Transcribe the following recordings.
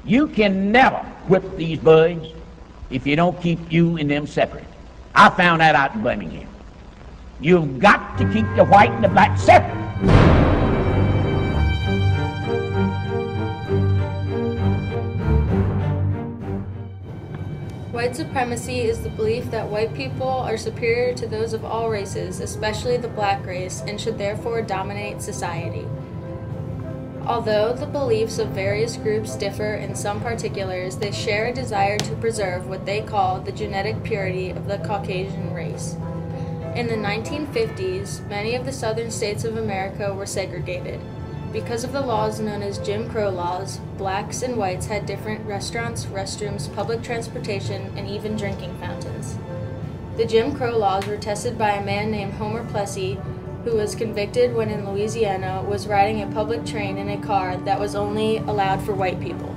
You can never whip these boys if you don't keep you and them separate. I found that out in Birmingham. You've got to keep the white and the black separate. White supremacy is the belief that white people are superior to those of all races, especially the black race, and should therefore dominate society. Although the beliefs of various groups differ in some particulars, they share a desire to preserve what they call the genetic purity of the Caucasian race. In the 1950s, many of the southern states of America were segregated. Because of the laws known as Jim Crow laws, blacks and whites had different restaurants, restrooms, public transportation, and even drinking fountains. The Jim Crow laws were tested by a man named Homer Plessy, who was convicted when in Louisiana was riding a public train in a car that was only allowed for white people.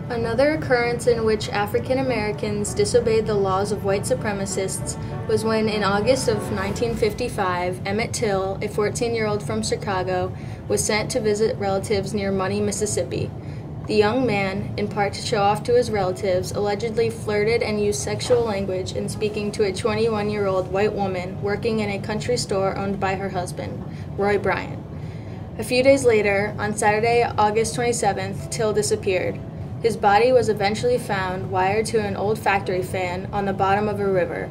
Another occurrence in which African Americans disobeyed the laws of white supremacists was when, in August of 1955, Emmett Till, a 14-year-old from Chicago, was sent to visit relatives near Money, Mississippi. The young man, in part to show off to his relatives, allegedly flirted and used sexual language in speaking to a 21-year-old white woman working in a country store owned by her husband, Roy Bryant. A few days later, on Saturday, August 27th, Till disappeared. His body was eventually found wired to an old factory fan on the bottom of a river.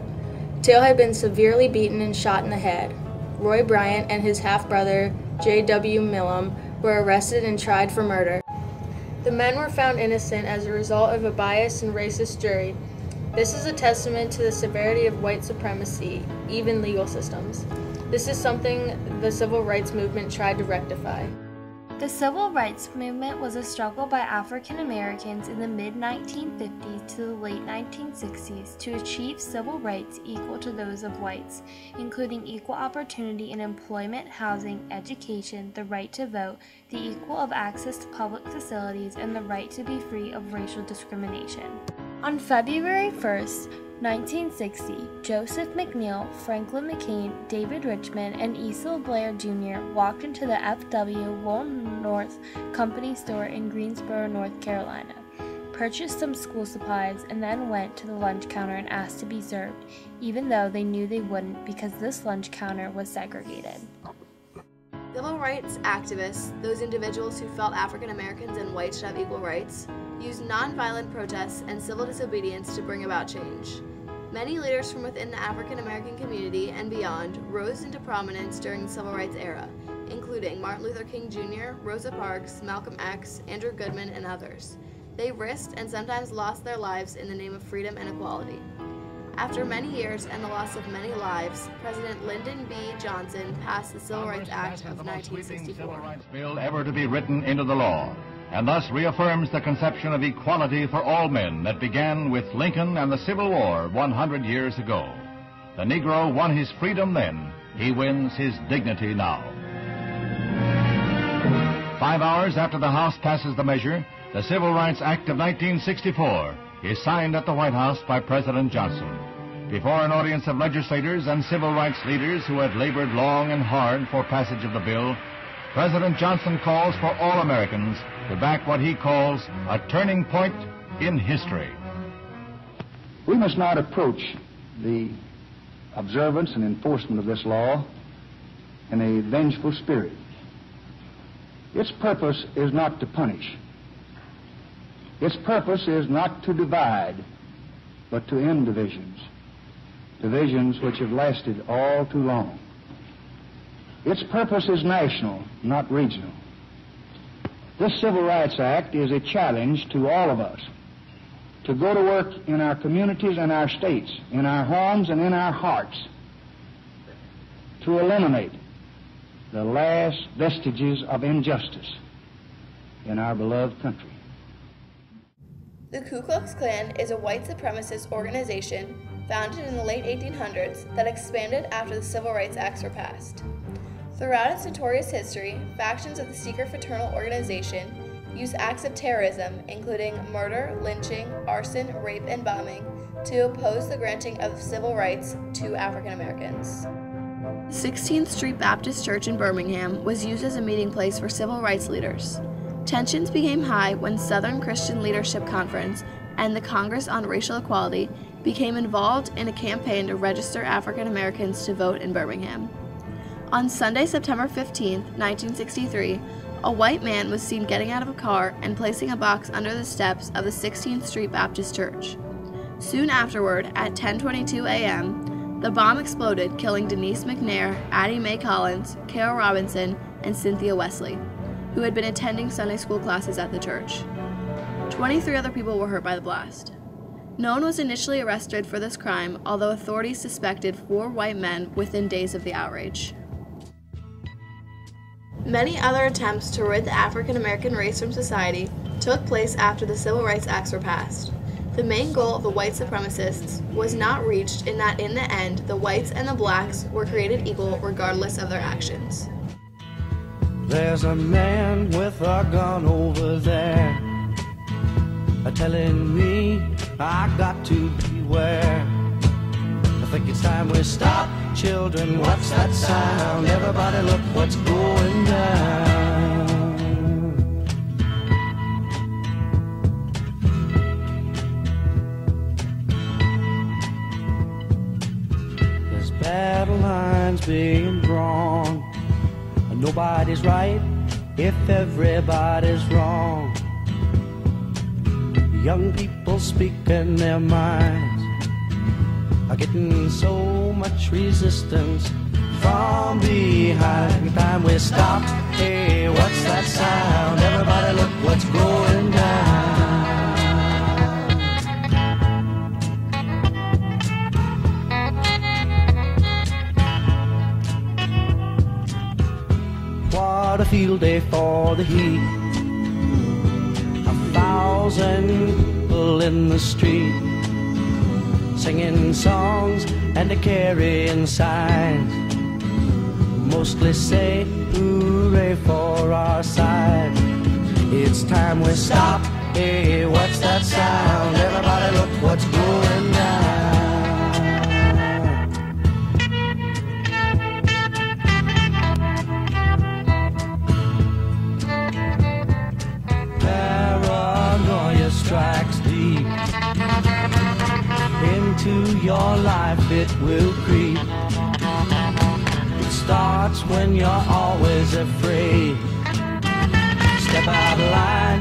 Till had been severely beaten and shot in the head. Roy Bryant and his half-brother, J.W. Millam, were arrested and tried for murder. The men were found innocent as a result of a biased and racist jury. This is a testament to the severity of white supremacy, even legal systems. This is something the civil rights movement tried to rectify. The civil rights movement was a struggle by African Americans in the mid-1950s to the late 1960s to achieve civil rights equal to those of whites, including equal opportunity in employment, housing, education, the right to vote, the equal of access to public facilities, and the right to be free of racial discrimination. On February 1st, 1960, Joseph McNeil, Franklin McCain, David Richmond, and Cecil Blair Jr. walked into the F.W. Woolworth Company store in Greensboro, North Carolina, purchased some school supplies, and then went to the lunch counter and asked to be served, even though they knew they wouldn't because this lunch counter was segregated. Civil rights activists, those individuals who felt African Americans and whites should have equal rights, used nonviolent protests and civil disobedience to bring about change. Many leaders from within the African American community and beyond rose into prominence during the Civil Rights era, including Martin Luther King Jr., Rosa Parks, Malcolm X, Andrew Goodman, and others. They risked and sometimes lost their lives in the name of freedom and equality. After many years and the loss of many lives, President Lyndon B. Johnson passed the Civil Rights Act of 1964. Civil rights bill ever to be written into the law, and thus reaffirms the conception of equality for all men that began with Lincoln and the Civil War 100 years ago. The Negro won his freedom then. He wins his dignity now. 5 hours after the House passes the measure, the Civil Rights Act of 1964 is signed at the White House by President Johnson. Before an audience of legislators and civil rights leaders who had labored long and hard for passage of the bill, President Johnson calls for all Americans to back what he calls a turning point in history. We must not approach the observance and enforcement of this law in a vengeful spirit. Its purpose is not to punish. Its purpose is not to divide, but to end divisions, divisions which have lasted all too long. Its purpose is national, not regional. This Civil Rights Act is a challenge to all of us to go to work in our communities and our states, in our homes and in our hearts, to eliminate the last vestiges of injustice in our beloved country. The Ku Klux Klan is a white supremacist organization founded in the late 1800s that expanded after the Civil Rights Acts were passed. Throughout its notorious history, factions of the secret fraternal organization use acts of terrorism, including murder, lynching, arson, rape, and bombing, to oppose the granting of civil rights to African Americans. 16th Street Baptist Church in Birmingham was used as a meeting place for civil rights leaders. Tensions became high when Southern Christian Leadership Conference and the Congress on Racial Equality became involved in a campaign to register African Americans to vote in Birmingham. On Sunday, September 15, 1963, a white man was seen getting out of a car and placing a box under the steps of the 16th Street Baptist Church. Soon afterward, at 10:22 a.m., the bomb exploded, killing Denise McNair, Addie Mae Collins, Carol Robinson, and Cynthia Wesley, who had been attending Sunday school classes at the church. 23 other people were hurt by the blast. No one was initially arrested for this crime, although authorities suspected 4 white men within days of the outrage. Many other attempts to rid the African American race from society took place after the Civil Rights Acts were passed. The main goal of the white supremacists was not reached in that in the end, the whites and the blacks were created equal regardless of their actions. There's a man with a gun over there, telling me I got to beware. I think it's time we stop. Children, what's that sound? Everybody look what's going down. There's battle lines being drawn. Nobody's right if everybody's wrong. Young people speaking their minds are getting so much resistance from behind. Time we stop. Hey, what's that sound? Everybody look what's going down. What a field day for the heat. 1,000 people in the street, singing songs and carrying signs, mostly say hooray for our side. It's time we stop. Hey, what's that sound? Everybody look what's going down. Paranoia strikes deep into your life, it will creep. It starts when you're always afraid. Step out of line.